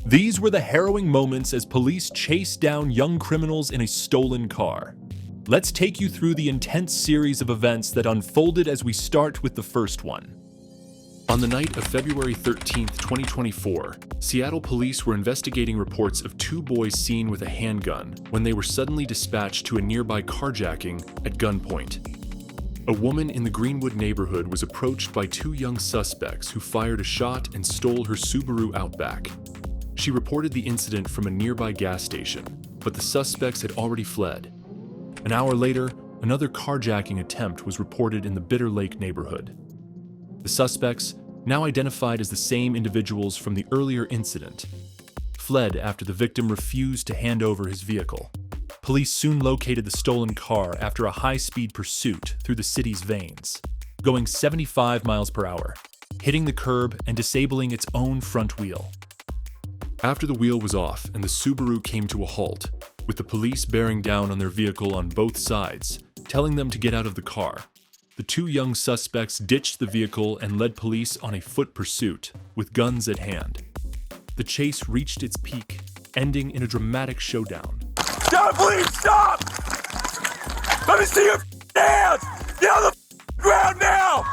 These were the harrowing moments as police chased down young criminals in a stolen car. Let's take you through the intense series of events that unfolded as we start with the first one. On the night of February 13, 2024, Seattle police were investigating reports of two boys seen with a handgun when they were suddenly dispatched to a nearby carjacking at gunpoint. A woman in the Greenwood neighborhood was approached by two young suspects who fired a shot and stole her Subaru Outback. She reported the incident from a nearby gas station, but the suspects had already fled. An hour later, another carjacking attempt was reported in the Bitter Lake neighborhood. The suspects, now identified as the same individuals from the earlier incident, fled after the victim refused to hand over his vehicle. Police soon located the stolen car after a high-speed pursuit through the city's veins, going 75 miles per hour, hitting the curb and disabling its own front wheel. After the wheel was off and the Subaru came to a halt, with the police bearing down on their vehicle on both sides, telling them to get out of the car, the two young suspects ditched the vehicle and led police on a foot pursuit, with guns at hand. The chase reached its peak, ending in a dramatic showdown. Stop, please, stop! Let me see your hands! Get on the ground now!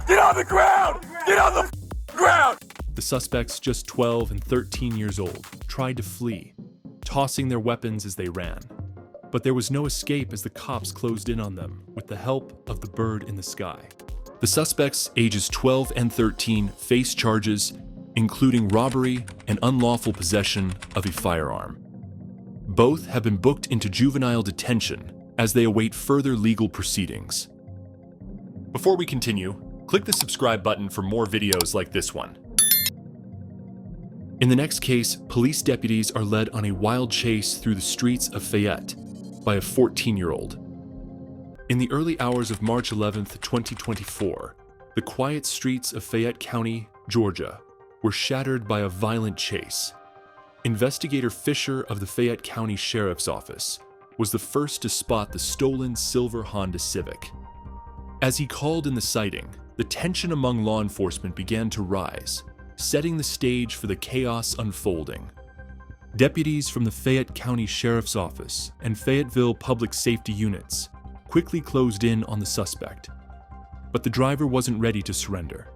Get on the ground! Get on the ground! The suspects, just 12 and 13 years old, tried to flee, tossing their weapons as they ran. But there was no escape as the cops closed in on them with the help of the bird in the sky. The suspects, ages 12 and 13, face charges including robbery and unlawful possession of a firearm. Both have been booked into juvenile detention as they await further legal proceedings. Before we continue, click the subscribe button for more videos like this one. In the next case, police deputies are led on a wild chase through the streets of Fayette by a 14-year-old. In the early hours of March 11, 2024, the quiet streets of Fayette County, Georgia, were shattered by a violent chase. Investigator Fisher of the Fayette County Sheriff's Office was the first to spot the stolen silver Honda Civic. As he called in the sighting, the tension among law enforcement began to rise, setting the stage for the chaos unfolding. Deputies from the Fayette County Sheriff's Office and Fayetteville Public Safety units quickly closed in on the suspect, but the driver wasn't ready to surrender.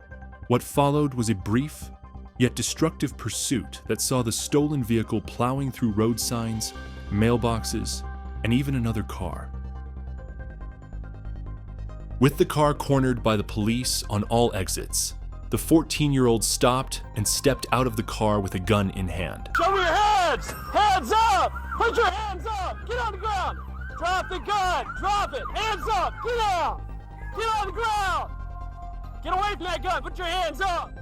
What followed was a brief, yet destructive pursuit that saw the stolen vehicle plowing through road signs, mailboxes, and even another car. With the car cornered by the police on all exits, the 14-year-old stopped and stepped out of the car with a gun in hand. Show me your hands! Hands up! Put your hands up! Get on the ground! Drop the gun! Drop it! Hands up! Get down! Get on the ground! Get away from that gun! Put your hands up!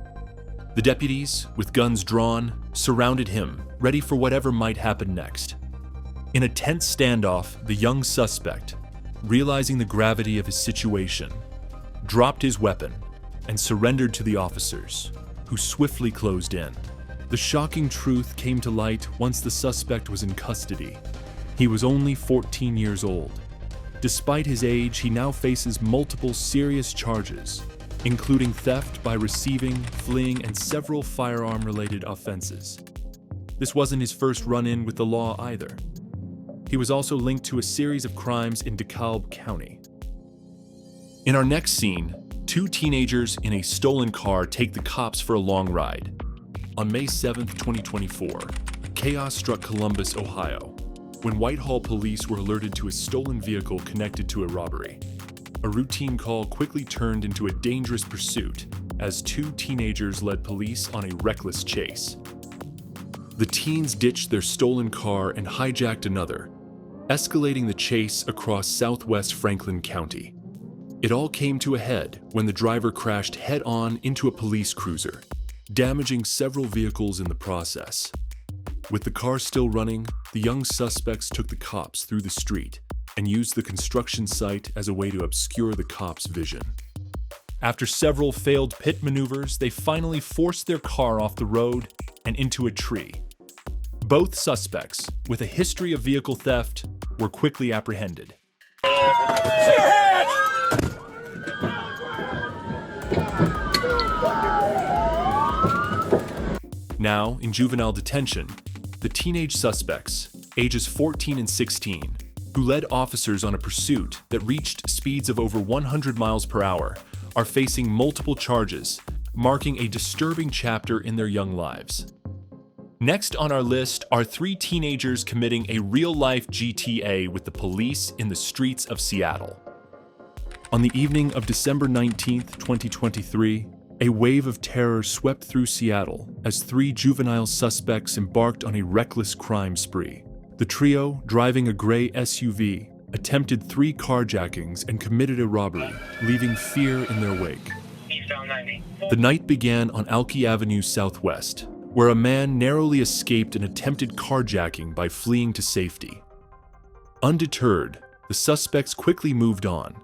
The deputies, with guns drawn, surrounded him, ready for whatever might happen next. In a tense standoff, the young suspect, realizing the gravity of his situation, dropped his weapon and surrendered to the officers, who swiftly closed in. The shocking truth came to light once the suspect was in custody. He was only 14 years old. Despite his age, he now faces multiple serious charges, including theft by receiving, fleeing, and several firearm-related offenses. This wasn't his first run-in with the law either. He was also linked to a series of crimes in DeKalb County. In our next scene, two teenagers in a stolen car take the cops for a long ride. On May 7, 2024, chaos struck Columbus, Ohio, when Whitehall police were alerted to a stolen vehicle connected to a robbery. A routine call quickly turned into a dangerous pursuit as two teenagers led police on a reckless chase. The teens ditched their stolen car and hijacked another, escalating the chase across southwest Franklin County. It all came to a head when the driver crashed head-on into a police cruiser, damaging several vehicles in the process. With the car still running, the young suspects took the cops through the street and used the construction site as a way to obscure the cops' vision. After several failed pit maneuvers, they finally forced their car off the road and into a tree. Both suspects, with a history of vehicle theft, were quickly apprehended. Now, in juvenile detention, the teenage suspects, ages 14 and 16, who led officers on a pursuit that reached speeds of over 100 miles per hour, are facing multiple charges, marking a disturbing chapter in their young lives. Next on our list are 3 teenagers committing a real-life GTA with the police in the streets of Seattle. On the evening of December 19, 2023, a wave of terror swept through Seattle as 3 juvenile suspects embarked on a reckless crime spree. The trio, driving a gray SUV, attempted 3 carjackings and committed a robbery, leaving fear in their wake. The night began on Alki Avenue Southwest, where a man narrowly escaped an attempted carjacking by fleeing to safety. Undeterred, the suspects quickly moved on,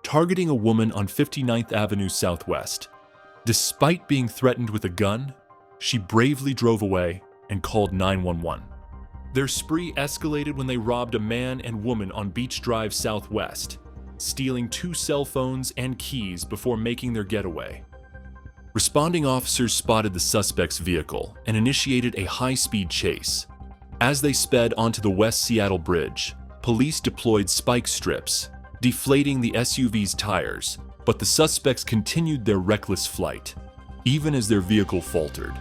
targeting a woman on 59th Avenue Southwest. Despite being threatened with a gun, she bravely drove away and called 911. Their spree escalated when they robbed a man and woman on Beach Drive Southwest, stealing 2 cell phones and keys before making their getaway. Responding officers spotted the suspect's vehicle and initiated a high-speed chase. As they sped onto the West Seattle Bridge, police deployed spike strips, deflating the SUV's tires, but the suspects continued their reckless flight, even as their vehicle faltered.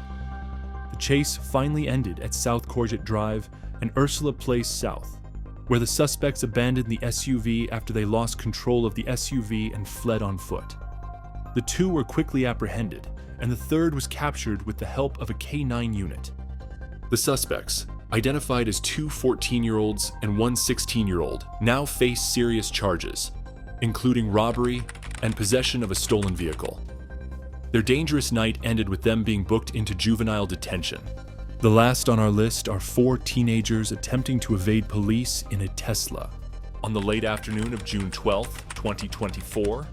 The chase finally ended at South Courgette Drive and Ursula Place South, where the suspects abandoned the SUV after they lost control of the SUV and fled on foot. The 2 were quickly apprehended, and the 3rd was captured with the help of a K-9 unit. The suspects, identified as 2 14-year-olds and 1 16-year-old, now face serious charges, including robbery and possession of a stolen vehicle. Their dangerous night ended with them being booked into juvenile detention. The last on our list are 4 teenagers attempting to evade police in a Tesla. On the late afternoon of June 12, 2024,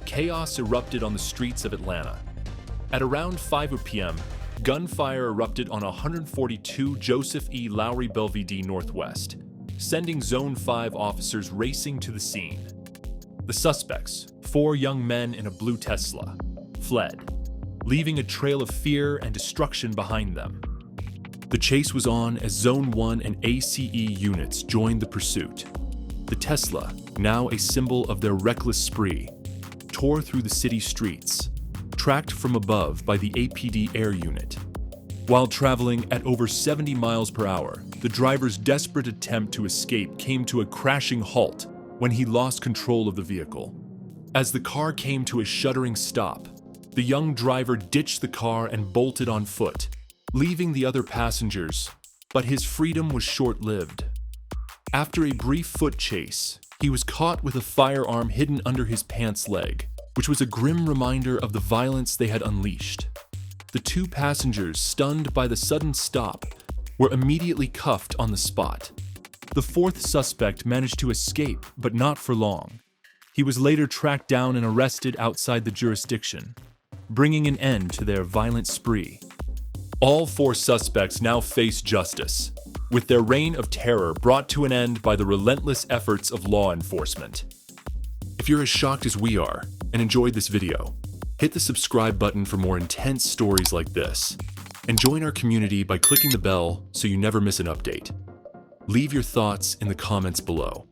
chaos erupted on the streets of Atlanta. At around 5 p.m., gunfire erupted on 142 Joseph E. Lowry Belvidere Northwest, sending Zone 5 officers racing to the scene. The suspects, 4 young men in a blue Tesla, fled, leaving a trail of fear and destruction behind them. The chase was on as Zone 1 and ACE units joined the pursuit. The Tesla, now a symbol of their reckless spree, tore through the city streets, tracked from above by the APD air unit. While traveling at over 70 miles per hour, the driver's desperate attempt to escape came to a crashing halt when he lost control of the vehicle. As the car came to a shuddering stop, the young driver ditched the car and bolted on foot, leaving the other passengers, but his freedom was short-lived. After a brief foot chase, he was caught with a firearm hidden under his pants leg, which was a grim reminder of the violence they had unleashed. The 2 passengers, stunned by the sudden stop, were immediately cuffed on the spot. The 4th suspect managed to escape, but not for long. He was later tracked down and arrested outside the jurisdiction, bringing an end to their violent spree. All 4 suspects now face justice, with their reign of terror brought to an end by the relentless efforts of law enforcement. If you're as shocked as we are and enjoyed this video, hit the subscribe button for more intense stories like this, and join our community by clicking the bell so you never miss an update. Leave your thoughts in the comments below.